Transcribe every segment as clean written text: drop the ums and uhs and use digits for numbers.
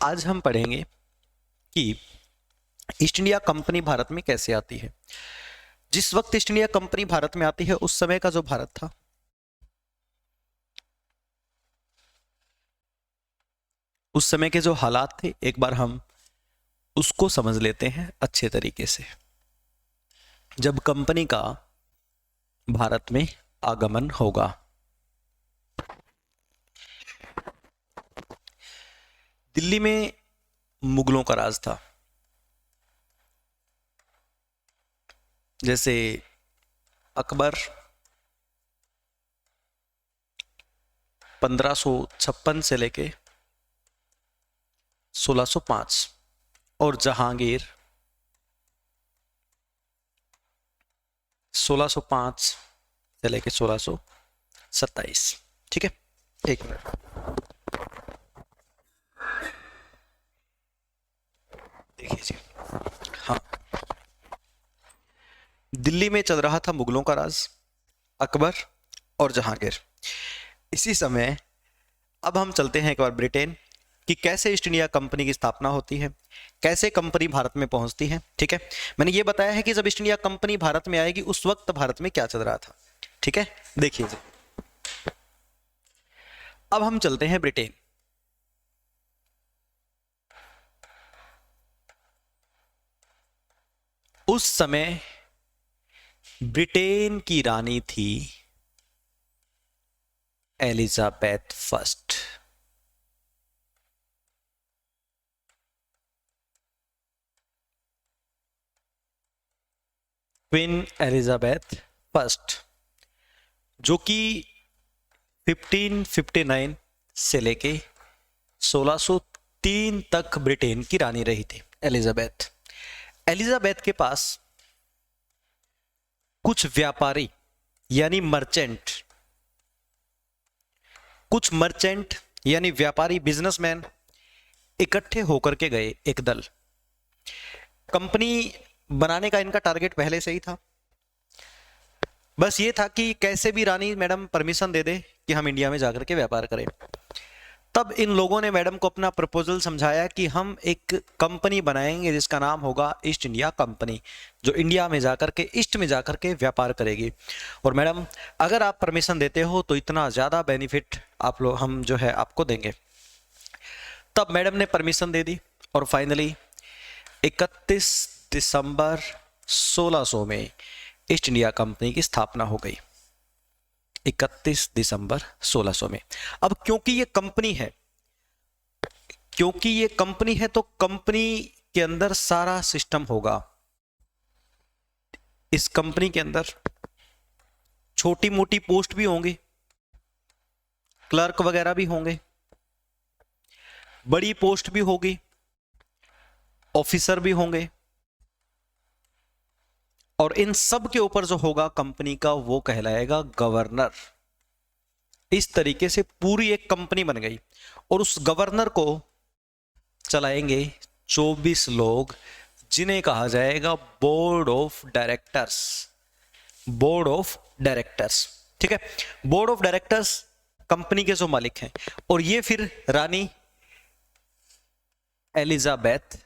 आज हम पढ़ेंगे कि ईस्ट इंडिया कंपनी भारत में कैसे आती है। जिस वक्त ईस्ट इंडिया कंपनी भारत में आती है उस समय का जो भारत था, उस समय के जो हालात थे, एक बार हम उसको समझ लेते हैं अच्छे तरीके से। जब कंपनी का भारत में आगमन होगा, दिल्ली में मुगलों का राज था। जैसे अकबर 1556 से लेके 1605 और जहांगीर 1605 से लेके 1627। ठीक है, एक मिनट। देखिए जी, हाँ, दिल्ली में चल रहा था मुगलों का राज, अकबर और जहांगीर। इसी समय अब हम चलते हैं एक बार ब्रिटेन, कि कैसे ईस्ट इंडिया कंपनी की स्थापना होती है, कैसे कंपनी भारत में पहुंचती है। ठीक है, मैंने ये बताया है कि जब ईस्ट इंडिया कंपनी भारत में आएगी उस वक्त भारत में क्या चल रहा था। ठीक है, देखिए जी, अब हम चलते हैं ब्रिटेन। उस समय ब्रिटेन की रानी थी Elizabeth first. Queen Elizabeth first, जो कि 1559 से लेके 1603 तक ब्रिटेन की रानी रही थी एलिजाबेथ। एलिजाबेथ के पास कुछ व्यापारी यानी मर्चेंट यानी व्यापारी, बिजनेसमैन इकट्ठे होकर के गए एक दल। कंपनी बनाने का इनका टारगेट पहले से ही था, बस ये था कि कैसे भी रानी मैडम परमिशन दे दे कि हम इंडिया में जाकर के व्यापार करें। तब इन लोगों ने मैडम को अपना प्रपोजल समझाया कि हम एक कंपनी बनाएंगे जिसका नाम होगा ईस्ट इंडिया कंपनी, जो इंडिया में जाकर के, ईस्ट में जाकर के व्यापार करेगी। और मैडम अगर आप परमिशन देते हो तो इतना ज़्यादा बेनिफिट आप लोग हम जो है आपको देंगे। तब मैडम ने परमिशन दे दी और फाइनली 31 दिसंबर 1600 में ईस्ट इंडिया कंपनी की स्थापना हो गई। 31 दिसंबर 1600 में। अब क्योंकि ये कंपनी है तो कंपनी के अंदर सारा सिस्टम होगा। इस कंपनी के अंदर छोटी मोटी पोस्ट भी होंगी, क्लर्क वगैरह भी होंगे, बड़ी पोस्ट भी होगी, ऑफिसर भी होंगे, और इन सब के ऊपर जो होगा कंपनी का वो कहलाएगा गवर्नर। इस तरीके से पूरी एक कंपनी बन गई और उस गवर्नर को चलाएंगे 24 लोग, जिन्हें कहा जाएगा बोर्ड ऑफ डायरेक्टर्स। ठीक है, बोर्ड ऑफ डायरेक्टर्स कंपनी के जो मालिक हैं, और ये फिर रानी एलिजाबेथ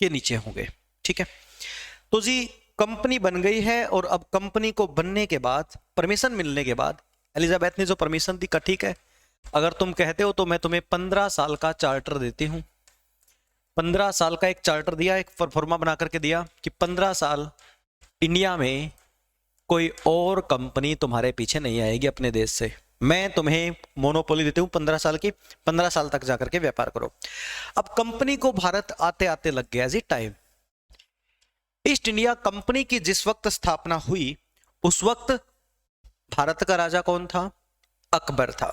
के नीचे होंगे। ठीक है, तो जी कंपनी बन गई है, और अब कंपनी को बनने के बाद, परमिशन मिलने के बाद, एलिजाबेथ ने जो परमिशन दी, का ठीक है, अगर तुम कहते हो तो मैं तुम्हें 15 साल का चार्टर देती हूं। 15 साल का एक चार्टर दिया, एक फॉर्मा बना करके दिया कि 15 साल इंडिया में कोई और कंपनी तुम्हारे पीछे नहीं आएगी अपने देश से, मैं तुम्हें मोनोपोली देती हूँ 15 साल की, 15 साल तक जाकर के व्यापार करो। अब कंपनी को भारत आते आते लग गया जी टाइम। ईस्ट इंडिया कंपनी की जिस वक्त स्थापना हुई उस वक्त भारत का राजा कौन था? अकबर था।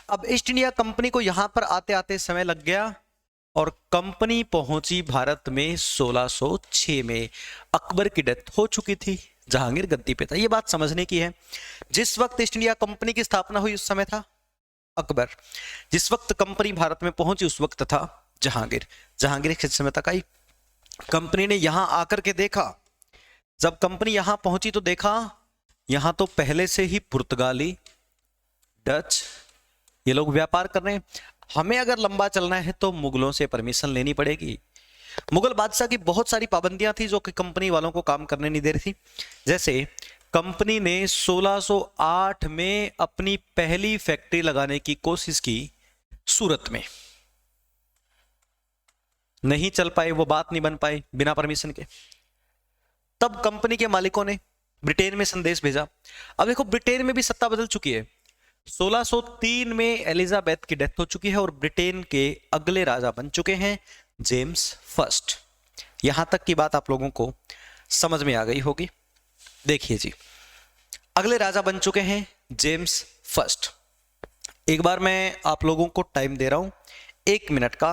अब ईस्ट इंडिया कंपनी को यहां पर आते आते समय लग गया और कंपनी पहुंची भारत में 1606 में। अकबर की डेथ हो चुकी थी, जहांगीर गद्दी पे था। ये बात समझने की है। जिस वक्त ईस्ट इंडिया कंपनी की स्थापना हुई उस समय था अकबर, जिस वक्त कंपनी भारत में पहुंची उस वक्त था जहांगीर किस समय तक आई। कंपनी ने यहां आकर के देखा, जब कंपनी यहां पहुंची तो देखा यहां तो पहले से ही पुर्तगाली, डच, ये लोग व्यापार कर रहे हैं। हमें अगर लंबा चलना है तो मुगलों से परमिशन लेनी पड़ेगी। मुगल बादशाह की बहुत सारी पाबंदियां थी जो कि कंपनी वालों को काम करने नहीं दे रही थी। जैसे कंपनी ने 1608 में अपनी पहली फैक्ट्री लगाने की कोशिश की सूरत में, नहीं चल पाए, वो बात नहीं बन पाई बिना परमिशन के। तब कंपनी के मालिकों ने ब्रिटेन में संदेश भेजा। अब देखो ब्रिटेन में भी सत्ता बदल चुकी है। 1603 में एलिजाबेथ की डेथ हो चुकी है और ब्रिटेन के अगले राजा बन चुके हैं जेम्स फर्स्ट। यहां तक की बात आप लोगों को समझ में आ गई होगी। देखिए जी, अगले राजा बन चुके हैं जेम्स फर्स्ट। एक बार मैं आप लोगों को टाइम दे रहा हूं 1 मिनट का।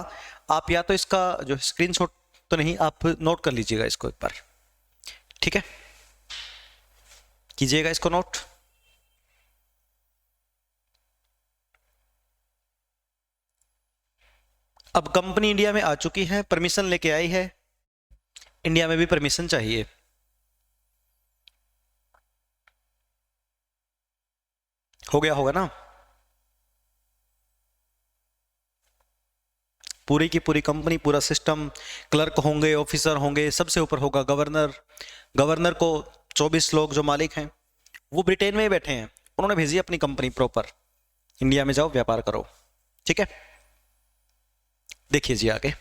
आप या तो इसका जो स्क्रीनशॉट तो नहीं, आप नोट कर लीजिएगा इसको एक बार, ठीक है? कीजिएगा इसको नोट। अब कंपनी इंडिया में आ चुकी है, परमिशन लेके आई है। इंडिया में भी परमिशन चाहिए। हो गया होगा ना? पूरी की पूरी कंपनी, पूरा सिस्टम, क्लर्क होंगे, ऑफिसर होंगे, सबसे ऊपर होगा गवर्नर। गवर्नर को 24 लोग जो मालिक हैं वो ब्रिटेन में ही बैठे हैं। उन्होंने भेजी अपनी कंपनी प्रॉपर, इंडिया में जाओ व्यापार करो, ठीक है? देखिए जी आगे।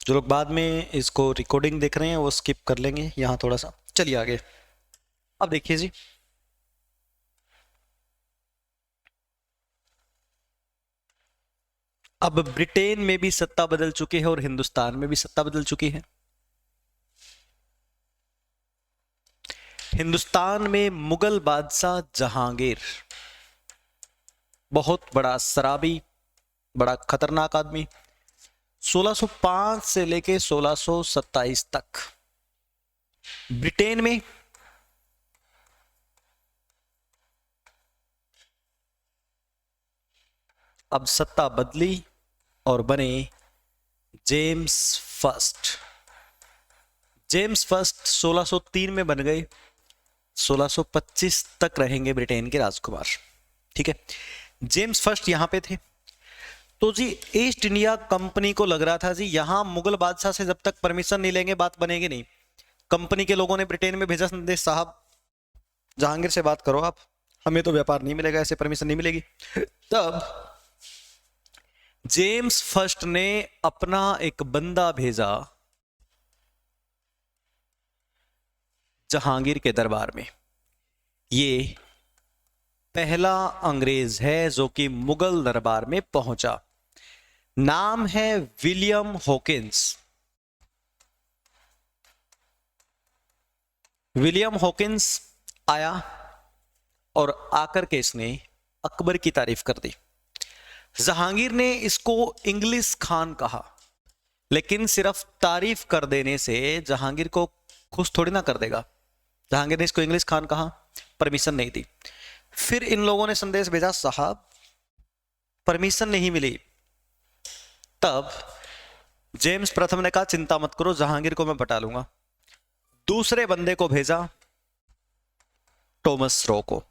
जो लोग बाद में इसको रिकॉर्डिंग देख रहे हैं वो स्किप कर लेंगे यहां थोड़ा सा। चलिए आगे। अब देखिए जी, अब ब्रिटेन में भी सत्ता बदल चुकी है और हिंदुस्तान में भी सत्ता बदल चुकी है। हिंदुस्तान में मुगल बादशाह जहांगीर, बहुत बड़ा शराबी, बड़ा खतरनाक आदमी, 1605 से लेके 1627 तक ब्रिटेन में अब सत्ता बदली और बने जेम्स फर्स्ट। जेम्स फर्स्ट 1603 में बन गए, 1625 तक रहेंगे ब्रिटेन के राजकुमार, ठीक है? जेम्स फर्स्ट यहां पे थे। तो जी ईस्ट इंडिया कंपनी को लग रहा था जी यहां मुगल बादशाह से जब तक परमिशन नहीं लेंगे बात बनेगी नहीं। कंपनी के लोगों ने ब्रिटेन में भेजा संदेश, साहब जहांगीर से बात करो आप, हमें तो व्यापार नहीं मिलेगा, ऐसे परमिशन नहीं मिलेगी। तब जेम्स फर्स्ट ने अपना एक बंदा भेजा जहांगीर के दरबार में। ये पहला अंग्रेज है जो कि मुगल दरबार में पहुंचा। नाम है विलियम हॉकिंस। विलियम हॉकिंस आया और आकर के इसने अकबर की तारीफ कर दी। जहांगीर ने इसको इंग्लिश खान कहा, लेकिन सिर्फ तारीफ कर देने से जहांगीर को खुश थोड़ी ना कर देगा। जहांगीर ने इसको इंग्लिश खान कहा, परमिशन नहीं दी। फिर इन लोगों ने संदेश भेजा, साहब परमिशन नहीं मिली। तब जेम्स प्रथम ने कहा चिंता मत करो, जहांगीर को मैं पटा लूंगा। दूसरे बंदे को भेजा, टॉमस रो को,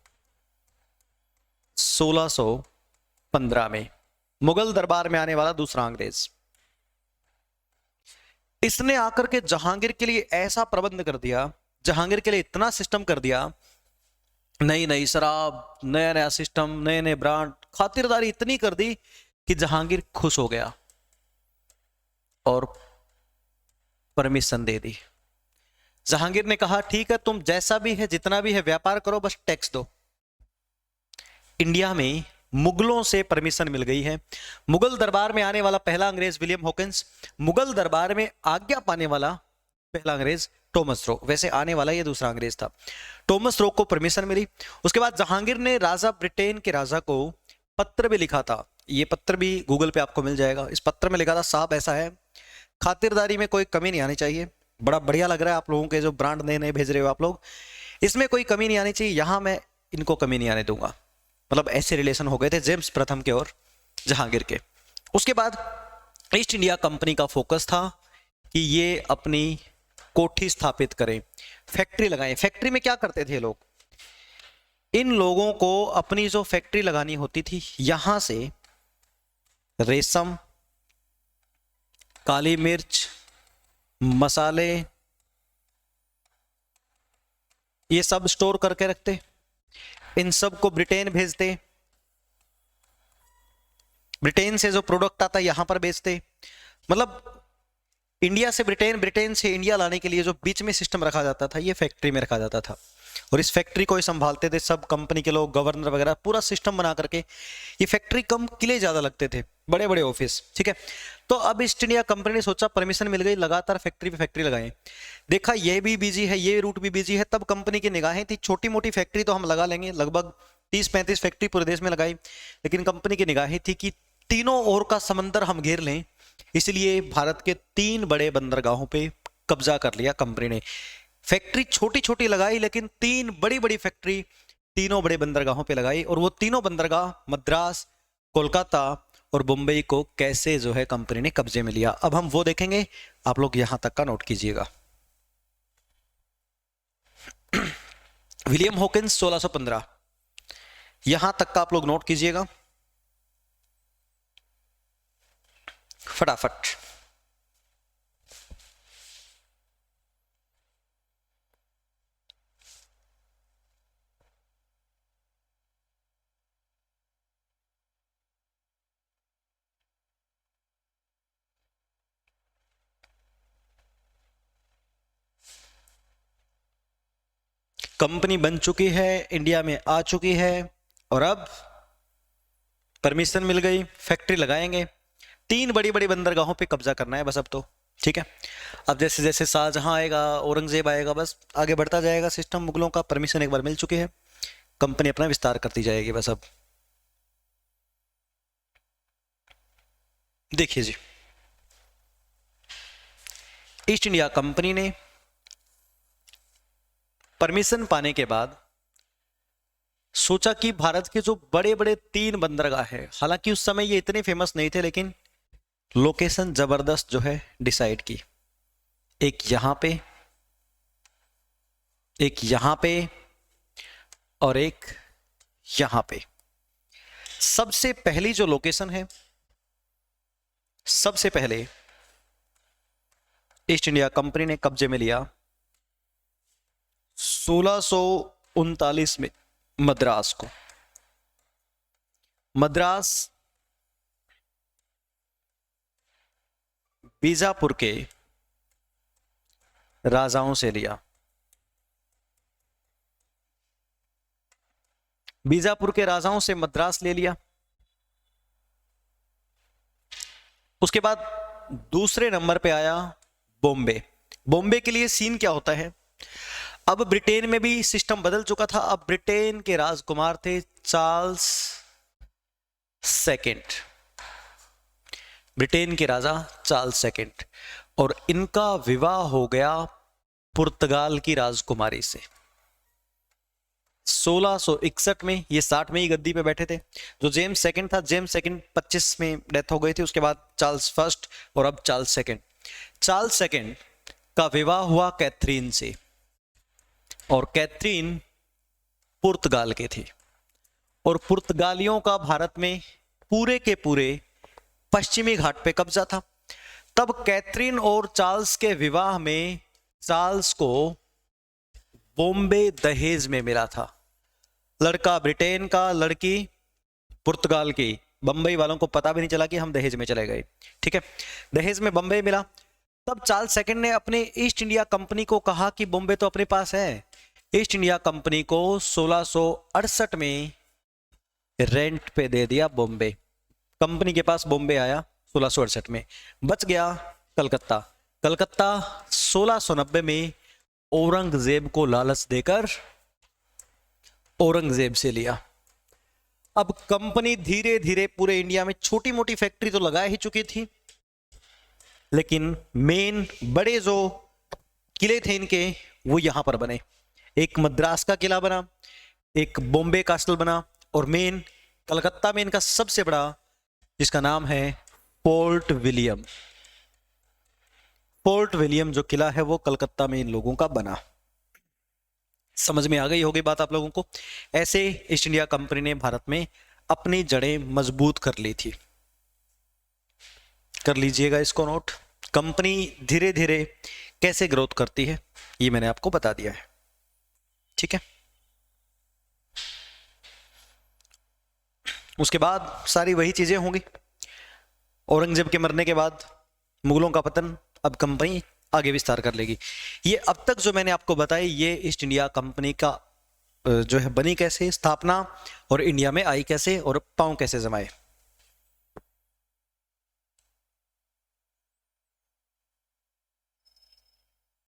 1615 में मुगल दरबार में आने वाला दूसरा अंग्रेज। इसने आकर के जहांगीर के लिए ऐसा प्रबंध कर दिया, जहांगीर के लिए इतना सिस्टम कर दिया, नई नई शराब, नया नया सिस्टम, नए नए ब्रांड, खातिरदारी इतनी कर दी कि जहांगीर खुश हो गया और परमिशन दे दी। जहांगीर ने कहा ठीक है, तुम जैसा भी है, जितना भी है व्यापार करो, बस टैक्स दो। इंडिया में मुगलों से परमिशन मिल गई है। मुगल दरबार में आने वाला पहला अंग्रेज विलियम हॉकिंस, मुगल दरबार में आज्ञा पाने वाला पहला अंग्रेज टॉमस रो। वैसे आने वाला ये दूसरा अंग्रेज था। टॉमस रो को परमिशन मिली। उसके बाद जहांगीर ने राजा ब्रिटेन के राजा को पत्र भी लिखा था। ये पत्र भी गूगल पे आपको मिल जाएगा। इस पत्र में लिखा था, साहब ऐसा है, खातिरदारी में कोई कमी नहीं आनी चाहिए। बड़ा बढ़िया लग रहा है आप लोगों के जो ब्रांड नए नए भेज रहे हो आप लोग, इसमें कोई कमी नहीं आनी चाहिए, यहां मैं इनको कमी नहीं आने दूंगा। मतलब ऐसे रिलेशन हो गए थे जेम्स प्रथम के और जहांगीर के। उसके बाद ईस्ट इंडिया कंपनी का फोकस था कि ये अपनी कोठी स्थापित करें, फैक्ट्री लगाएं। फैक्ट्री में क्या करते थे लोग? इन लोगों को अपनी जो फैक्ट्री लगानी होती थी, यहां से रेशम, काली मिर्च, मसाले, ये सब स्टोर करके रखते, इन सब को ब्रिटेन भेजते, ब्रिटेन से जो प्रोडक्ट आता यहां पर बेचते। मतलब इंडिया से ब्रिटेन, ब्रिटेन से इंडिया लाने के लिए जो बीच में सिस्टम रखा जाता था, ये फैक्ट्री में रखा जाता था। और इस फैक्ट्री को ही संभालते थे सब कंपनी के लोग, गवर्नर वगैरह, पूरा सिस्टम बना करके। ये फैक्ट्री कम किले ज्यादा लगते थे, बड़े बड़े ऑफिस, ठीक है। तो अब ईस्ट इंडिया कंपनी ने सोचा परमिशन मिल गई, लगातार फैक्ट्री पे फैक्ट्री लगाएं। देखा ये भी बिजी है, ये रूट भी बिजी है, तब कंपनी की निगाहें थी छोटी मोटी फैक्ट्री तो हम लगा लेंगे, लगभग 30-35 फैक्ट्री पूरे देश में लगाई। लेकिन कंपनी की निगाहें थी कि तीनों ओर का समंदर हम घेर लें, इसलिए भारत के 3 बड़े बंदरगाहों पे कब्जा कर लिया कंपनी ने। फैक्ट्री छोटी छोटी लगाई, लेकिन 3 बड़ी बड़ी फैक्ट्री तीनों बड़े बंदरगाहों पे लगाई। और वो तीनों बंदरगाह मद्रास, कोलकाता और मुंबई को कैसे जो है कंपनी ने कब्जे में लिया, अब हम वो देखेंगे। आप लोग यहां तक का नोट कीजिएगा। विलियम हॉकिंस 1615, यहां तक का आप लोग नोट कीजिएगा फटाफट। कंपनी बन चुकी है, इंडिया में आ चुकी है, और अब परमिशन मिल गई, फैक्ट्री लगाएंगे। 3 बड़ी बड़ी बंदरगाहों पे कब्जा करना है बस अब तो, ठीक है। अब जैसे जैसे शाहजहां आएगा, औरंगजेब आएगा, बस आगे बढ़ता जाएगा सिस्टम मुगलों का। परमिशन एक बार मिल चुकी है, कंपनी अपना विस्तार करती जाएगी बस। अब देखिए जी, ईस्ट इंडिया कंपनी ने परमिशन पाने के बाद सोचा कि भारत के जो बड़े बड़े 3 बंदरगाह है, हालांकि उस समय ये इतने फेमस नहीं थे, लेकिन लोकेशन जबरदस्त जो है डिसाइड की। एक यहां पे, एक यहां पे, और एक यहां पे। सबसे पहली जो लोकेशन है, सबसे पहले ईस्ट इंडिया कंपनी ने कब्जे में लिया 1639 में मद्रास को। मद्रास बीजापुर के राजाओं से लिया। बीजापुर के राजाओं से मद्रास ले लिया। उसके बाद दूसरे नंबर पे आया बॉम्बे। बॉम्बे के लिए सीन क्या होता है, अब ब्रिटेन में भी सिस्टम बदल चुका था। अब ब्रिटेन के राजकुमार थे चार्ल्स सेकंड, ब्रिटेन के राजा चार्ल्स सेकंड, और इनका विवाह हो गया पुर्तगाल की राजकुमारी से 1661 में। ये 60 में ही गद्दी पे बैठे थे। जो जेम्स सेकंड था, जेम्स सेकंड 25 में डेथ हो गई थी, उसके बाद चार्ल्स फर्स्ट और अब चार्ल्स सेकंड। चार्ल्स सेकंड का विवाह हुआ कैथरीन से, और कैथरीन पुर्तगाल के थे, और पुर्तगालियों का भारत में पूरे के पूरे पश्चिमी घाट पे कब्जा था। तब कैथरीन और चार्ल्स के विवाह में चार्ल्स को बॉम्बे दहेज में मिला था। लड़का ब्रिटेन का, लड़की पुर्तगाल की। बंबई वालों को पता भी नहीं चला कि हम दहेज में चले गए, ठीक है। दहेज में बंबई मिला। तब चार्ल्स सेकंड ने अपने ईस्ट इंडिया कंपनी को कहा कि बॉम्बे तो अपने पास है। ईस्ट इंडिया कंपनी को 1668 में रेंट पे दे दिया बॉम्बे। कंपनी के पास बॉम्बे आया 1668 में। बच गया कलकत्ता। कलकत्ता 1690 में औरंगजेब को लालच देकर औरंगजेब से लिया। अब कंपनी धीरे धीरे पूरे इंडिया में छोटी मोटी फैक्ट्री तो लगा ही चुकी थी, लेकिन मेन बड़े जो किले थे इनके वो यहां पर बने। एक मद्रास का किला बना, एक बॉम्बे कास्टल बना, और मेन कलकत्ता में इनका सबसे बड़ा, जिसका नाम है फोर्ट विलियम। पोर्ट विलियम जो किला है वो कलकत्ता में इन लोगों का बना। समझ में आ गई होगी बात आप लोगों को। ऐसे ईस्ट इंडिया कंपनी ने भारत में अपनी जड़ें मजबूत कर ली थी। कर लीजिएगा इसको नोट। कंपनी धीरे धीरे कैसे ग्रोथ करती है ये मैंने आपको बता दिया है, ठीक है। उसके बाद सारी वही चीजें होंगी। औरंगजेब के मरने के बाद मुगलों का पतन, अब कंपनी आगे विस्तार कर लेगी। ये अब तक जो मैंने आपको बताया ये ईस्ट इंडिया कंपनी का जो है बनी कैसे, स्थापना, और इंडिया में आई कैसे और पांव कैसे जमाए।